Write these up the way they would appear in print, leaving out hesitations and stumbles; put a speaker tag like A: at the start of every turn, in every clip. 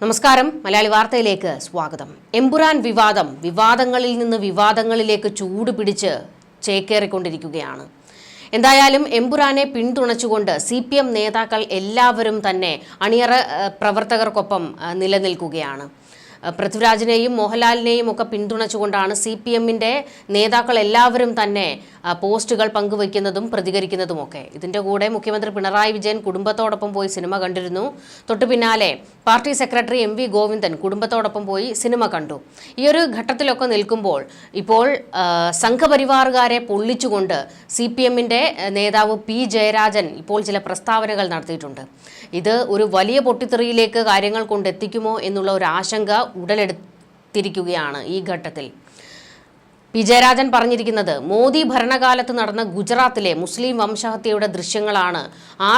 A: നമസ്കാരം, മലയാളി വാർത്തയിലേക്ക് സ്വാഗതം. എമ്പുരാൻ വിവാദങ്ങളിൽ നിന്ന് വിവാദങ്ങളിലേക്ക് ചൂട് പിടിച്ച് ചേക്കേറിക്കൊണ്ടിരിക്കുകയാണ്. എന്തായാലും എമ്പുരാനെ പിന്തുണച്ചുകൊണ്ട് CPM നേതാക്കൾ എല്ലാവരും തന്നെ അണിയറ പ്രവർത്തകർക്കൊപ്പം നിലനിൽക്കുകയാണ്. പൃഥ്വിരാജിനെയും മോഹൻലാലിനെയും ഒക്കെ പിന്തുണച്ചുകൊണ്ടാണ് CPMന്റെ നേതാക്കൾ എല്ലാവരും തന്നെ പോസ്റ്റുകൾ പങ്കുവയ്ക്കുന്നതും പ്രതികരിക്കുന്നതുമൊക്കെ. ഇതിന്റെ കൂടെ മുഖ്യമന്ത്രി പിണറായി വിജയൻ കുടുംബത്തോടൊപ്പം പോയി സിനിമ കണ്ടിരുന്നു. തൊട്ടു പിന്നാലെ പാർട്ടി സെക്രട്ടറി MV ഗോവിന്ദൻ കുടുംബത്തോടൊപ്പം പോയി സിനിമ കണ്ടു. ഈ ഒരു ഘട്ടത്തിലൊക്കെ നിൽക്കുമ്പോൾ ഇപ്പോൾ സംഘപരിവാറുകാരെ പൊള്ളിച്ചുകൊണ്ട് CPMന്റെ നേതാവ് P ജയരാജൻ ഇപ്പോൾ ചില പ്രസ്താവനകൾ നടത്തിയിട്ടുണ്ട്. ഇത് ഒരു വലിയ പൊട്ടിത്തെറിയിലേക്ക് കാര്യങ്ങൾ കൊണ്ടെത്തിക്കുമോ എന്നുള്ള ഒരു ആശങ്ക ഉടലെടുത്തിരിക്കുകയാണ്. ഈ ഘട്ടത്തിൽ P ജയരാജൻ പറഞ്ഞിരിക്കുന്നത്, മോദി ഭരണകാലത്ത് നടന്ന ഗുജറാത്തിലെ മുസ്ലിം വംശഹത്യയുടെ ദൃശ്യങ്ങളാണ്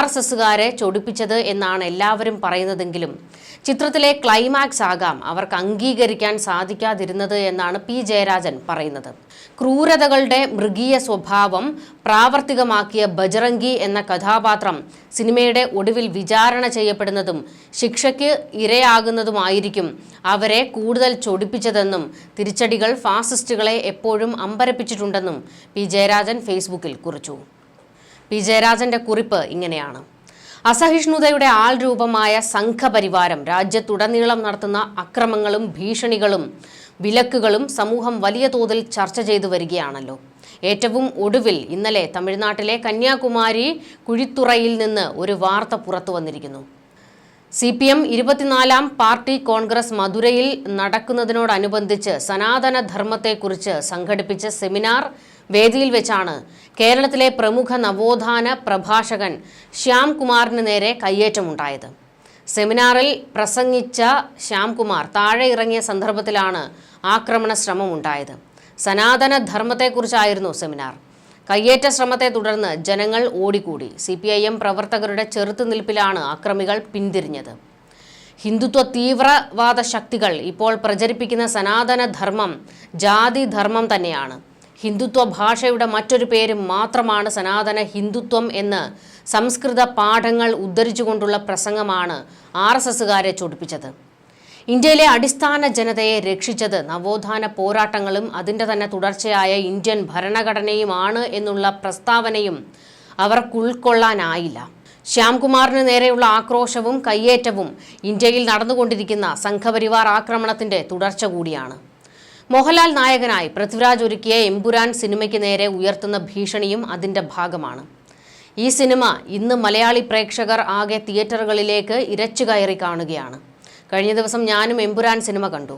A: RSSകാരെ ചൊടിപ്പിച്ചത് എന്നാണ് എല്ലാവരും പറയുന്നതെങ്കിലും ചിത്രത്തിലെ ക്ലൈമാക്സ് ആകാം അവർക്ക് അംഗീകരിക്കാൻ സാധിക്കാതിരുന്നത് എന്നാണ് P ജയരാജൻ പറയുന്നത്. ക്രൂരതകളുടെ മൃഗീയ സ്വഭാവം പ്രാവർത്തികമാക്കിയ ബജറംഗി എന്ന കഥാപാത്രം സിനിമയുടെ ഒടുവിൽ വിചാരണ ചെയ്യപ്പെടുന്നതും ശിക്ഷയ്ക്ക് ഇരയാകുന്നതുമായിരിക്കും അവരെ കൂടുതൽ ചൊടിപ്പിച്ചതെന്നും തിരിച്ചടികൾ ഫാസിസ്റ്റുകളെ എപ്പോഴും അമ്പരപ്പിച്ചിട്ടുണ്ടെന്നും P ജയരാജൻ ഫേസ്ബുക്കിൽ കുറിച്ചു. P ജയരാജന്റെ കുറിപ്പ് ഇങ്ങനെയാണ്: അസഹിഷ്ണുതയുടെ ആൾരൂപമായ സംഘപരിവാരം രാജ്യത്തുടനീളം നടത്തുന്ന അക്രമങ്ങളും ഭീഷണികളും വിലക്കുകളും സമൂഹം വലിയ തോതിൽ ചർച്ച ചെയ്തു വരികയാണല്ലോ. ഏറ്റവും ഒടുവിൽ ഇന്നലെ തമിഴ്നാട്ടിലെ കന്യാകുമാരി കുഴിത്തുറയിൽ നിന്ന് ഒരു വാർത്ത പുറത്തു വന്നിരിക്കുന്നു. CPM 24ാം പാർട്ടി കോൺഗ്രസ് മധുരയിൽ നടക്കുന്നതിനോടനുബന്ധിച്ച് സനാതന ധർമ്മത്തെക്കുറിച്ച് സംഘടിപ്പിച്ച സെമിനാർ വേദിയിൽ വെച്ചാണ് കേരളത്തിലെ പ്രമുഖ നവോത്ഥാന പ്രഭാഷകൻ ശ്യാംകുമാറിന് നേരെ കയ്യേറ്റമുണ്ടായത്. സെമിനാറിൽ പ്രസംഗിച്ച ശ്യാംകുമാർ താഴെ ഇറങ്ങിയ സന്ദർഭത്തിലാണ് ആക്രമണ ശ്രമം ഉണ്ടായത്. സനാതന ധർമ്മത്തെക്കുറിച്ചായിരുന്നു സെമിനാർ. കയ്യേറ്റ ശ്രമത്തെ തുടർന്ന് ജനങ്ങൾ ഓടിക്കൂടി. CPIM പ്രവർത്തകരുടെ ചെറുത്തുനിൽപ്പിലാണ് അക്രമികൾ പിന്തിരിഞ്ഞത്. ഹിന്ദുത്വ തീവ്രവാദ ശക്തികൾ ഇപ്പോൾ പ്രചരിപ്പിക്കുന്ന സനാതന ധർമ്മം ജാതി ധർമ്മം തന്നെയാണ്. ഹിന്ദുത്വ ഭാഷയുടെ മറ്റൊരു പേര് മാത്രമാണ് സനാതന ഹിന്ദുത്വം എന്ന് സംസ്കൃത പാഠങ്ങൾ ഉദ്ധരിച്ചുകൊണ്ടുള്ള പ്രസംഗമാണ് RSSകാരെ ചൊടിപ്പിച്ചത്. ഇന്ത്യയിലെ അടിസ്ഥാന ജനതയെ രക്ഷിച്ചത് നവോത്ഥാന പോരാട്ടങ്ങളും അതിൻ്റെ തന്നെ തുടർച്ചയായ ഇന്ത്യൻ ഭരണഘടനയുമാണ് എന്നുള്ള പ്രസ്താവനയും അവർക്ക് ഉൾക്കൊള്ളാനായില്ല. ശ്യാംകുമാറിന് നേരെയുള്ള ആക്രോശവും കയ്യേറ്റവും ഇന്ത്യയിൽ നടന്നുകൊണ്ടിരിക്കുന്ന സംഘപരിവാർ ആക്രമണത്തിന്റെ തുടർച്ച കൂടിയാണ്. മോഹൻലാൽ നായകനായി പൃഥ്വിരാജ് ഒരുക്കിയ എമ്പുരാൻ സിനിമയ്ക്ക് നേരെ ഉയർത്തുന്ന ഭീഷണിയും അതിൻ്റെ ഭാഗമാണ്. ഈ സിനിമ ഇന്ന് മലയാളി പ്രേക്ഷകർ ആകെ തിയേറ്ററുകളിലേക്ക് ഇരച്ചു കയറി കാണുകയാണ്. കഴിഞ്ഞ ദിവസം ഞാനും എമ്പുരാൻ സിനിമ കണ്ടു.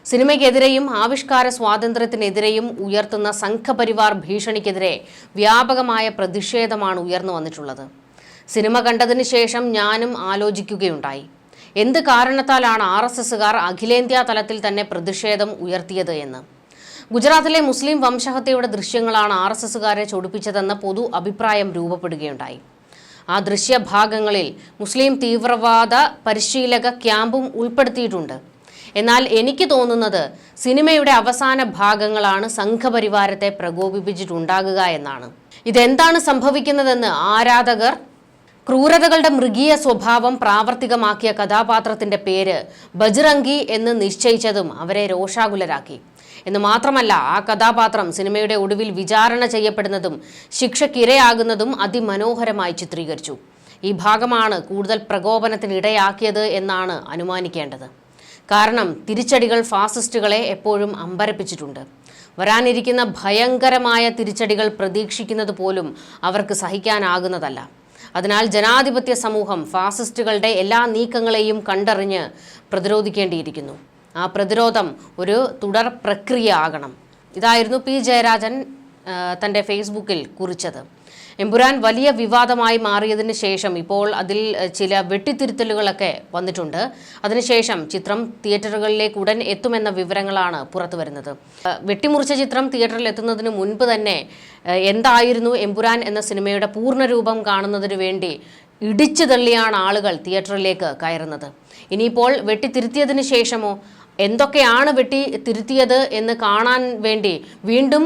A: സിനിമയ്ക്കെതിരെയും ആവിഷ്കാര സ്വാതന്ത്ര്യത്തിനെതിരെയും ഉയർത്തുന്ന സംഘപരിവാർ ഭീഷണിക്കെതിരെ വ്യാപകമായ പ്രതിഷേധമാണ് ഉയർന്നു വന്നിട്ടുള്ളത്. സിനിമ കണ്ടതിന് ശേഷം ഞാനും ആലോചിക്കുകയുണ്ടായി, എന്ത് കാരണത്താലാണ് RSSകാർ അഖിലേന്ത്യാ തലത്തിൽ തന്നെ പ്രതിഷേധം ഉയർത്തിയത് എന്ന്. ഗുജറാത്തിലെ മുസ്ലിം വംശഹത്യയുടെ ദൃശ്യങ്ങളാണ് RSSകാരെ ചൊടിപ്പിച്ചതെന്ന പൊതു അഭിപ്രായം രൂപപ്പെടുകയുണ്ടായി. ആ ദൃശ്യഭാഗങ്ങളിൽ മുസ്ലിം തീവ്രവാദ പരിശീലക ക്യാമ്പും ഉൾപ്പെടുത്തിയിട്ടുണ്ട്. എന്നാൽ എനിക്ക് തോന്നുന്നത് സിനിമയുടെ അവസാന ഭാഗങ്ങളാണ് സംഘപരിവാരത്തെ പ്രകോപിപ്പിച്ചിട്ടുണ്ടാകുക എന്നാണ്. ഇതെന്താണ് സംഭവിക്കുന്നതെന്ന് ആരാധകർ ക്രൂരതകളുടെ മൃഗീയ സ്വഭാവം പ്രാവർത്തികമാക്കിയ കഥാപാത്രത്തിന്റെ പേര് ബജ്റംഗി എന്ന് നിശ്ചയിച്ചതും അവരെ രോഷാകുലരാക്കി. എന്ന് മാത്രമല്ല, ആ കഥാപാത്രം സിനിമയുടെ ഒടുവിൽ വിചാരണ ചെയ്യപ്പെടുന്നതും ശിക്ഷയ്ക്കിരയാകുന്നതും അതിമനോഹരമായി ചിത്രീകരിച്ചു. ഈ ഭാഗമാണ് കൂടുതൽ പ്രകോപനത്തിനിടയാക്കിയത് എന്നാണ് അനുമാനിക്കേണ്ടത്. കാരണം തിരിച്ചടികൾ ഫാസിസ്റ്റുകളെ എപ്പോഴും അമ്പരപ്പിച്ചിട്ടുണ്ട്. വരാനിരിക്കുന്ന ഭയങ്കരമായ തിരിച്ചടികൾ പ്രതീക്ഷിക്കുന്നത് പോലും അവർക്ക് സഹിക്കാനാകുന്നതല്ല. അതിനാൽ ജനാധിപത്യ സമൂഹം ഫാസിസ്റ്റുകളുടെ എല്ലാ നീക്കങ്ങളെയും കണ്ടറിഞ്ഞ് പ്രതിരോധിക്കേണ്ടിയിരിക്കുന്നു. ആ പ്രതിരോധം ഒരു തുടർ പ്രക്രിയ ആകണം. ഇതായിരുന്നു P ജയരാജൻ തൻ്റെ ഫേസ്ബുക്കിൽ കുറിച്ചത്. എമ്പുരാൻ വലിയ വിവാദമായി മാറിയതിന് ശേഷം ഇപ്പോൾ അതിൽ ചില വെട്ടിത്തിരുത്തലുകളൊക്കെ വന്നിട്ടുണ്ട്. അതിനുശേഷം ചിത്രം തിയേറ്ററുകളിലേക്ക് ഉടൻ എത്തുമെന്ന വിവരങ്ങളാണ് പുറത്തു വരുന്നത്. വെട്ടിമുറിച്ച ചിത്രം തിയേറ്ററിൽ എത്തുന്നതിന് മുൻപ് തന്നെ എന്തായിരുന്നു എമ്പുരാൻ എന്ന സിനിമയുടെ പൂർണ്ണരൂപം കാണുന്നതിന് വേണ്ടി ഇടിച്ചു തള്ളിയാണ് ആളുകൾ തിയേറ്ററിലേക്ക് കയറുന്നത്. ഇനിയിപ്പോൾ വെട്ടിത്തിരുത്തിയതിന് ശേഷമോ എന്തൊക്കെയാണ് വെട്ടിത്തിരുത്തിയത് എന്ന് കാണാൻ വേണ്ടി വീണ്ടും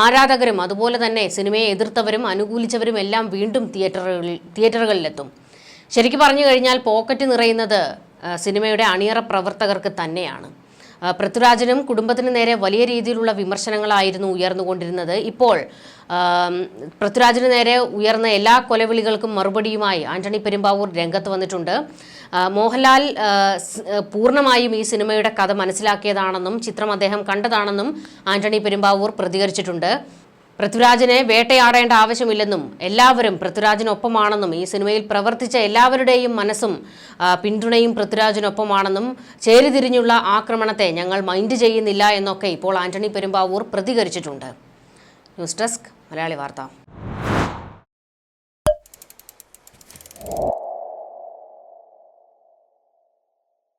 A: ആരാധകരും അതുപോലെ തന്നെ സിനിമയെ എതിർത്തവരും അനുകൂലിച്ചവരും എല്ലാം വീണ്ടും തിയേറ്ററുകളിലെത്തും. ശരിക്കും പറഞ്ഞു കഴിഞ്ഞാൽ പോക്കറ്റ് നിറയുന്നത് സിനിമയുടെ അണിയറ പ്രവർത്തകർക്ക് തന്നെയാണ്. പൃഥ്വിരാജിനും കുടുംബത്തിനും നേരെ വലിയ രീതിയിലുള്ള വിമർശനങ്ങളായിരുന്നു ഉയർന്നുകൊണ്ടിരുന്നത്. ഇപ്പോൾ പൃഥ്വിരാജിന് നേരെ ഉയർന്ന എല്ലാ കൊലവിളികൾക്കും മറുപടിയുമായി ആന്റണി പെരുമ്പാവൂർ രംഗത്ത് വന്നിട്ടുണ്ട്. മോഹൻലാൽ പൂർണ്ണമായും ഈ സിനിമയുടെ കഥ മനസ്സിലാക്കിയതാണെന്നും ചിത്രം അദ്ദേഹം കണ്ടതാണെന്നും ആന്റണി പെരുമ്പാവൂർ പ്രതികരിച്ചിട്ടുണ്ട്. പൃഥ്വിരാജിനെ വേട്ടയാടേണ്ട ആവശ്യമില്ലെന്നും എല്ലാവരും പൃഥ്വിരാജിനൊപ്പമാണെന്നും ഈ സിനിമയിൽ പ്രവർത്തിച്ച എല്ലാവരുടെയും മനസ്സും പിന്തുണയും പൃഥ്വിരാജിനൊപ്പമാണെന്നും ചേരിതിരിഞ്ഞുള്ള ആക്രമണത്തെ ഞങ്ങൾ മൈൻഡ് ചെയ്യുന്നില്ല എന്നൊക്കെ ഇപ്പോൾ ആന്റണി പെരുമ്പാവൂർ പ്രതികരിച്ചിട്ടുണ്ട്. ന്യൂസ് ഡെസ്ക് മലയാളി വാർത്ത.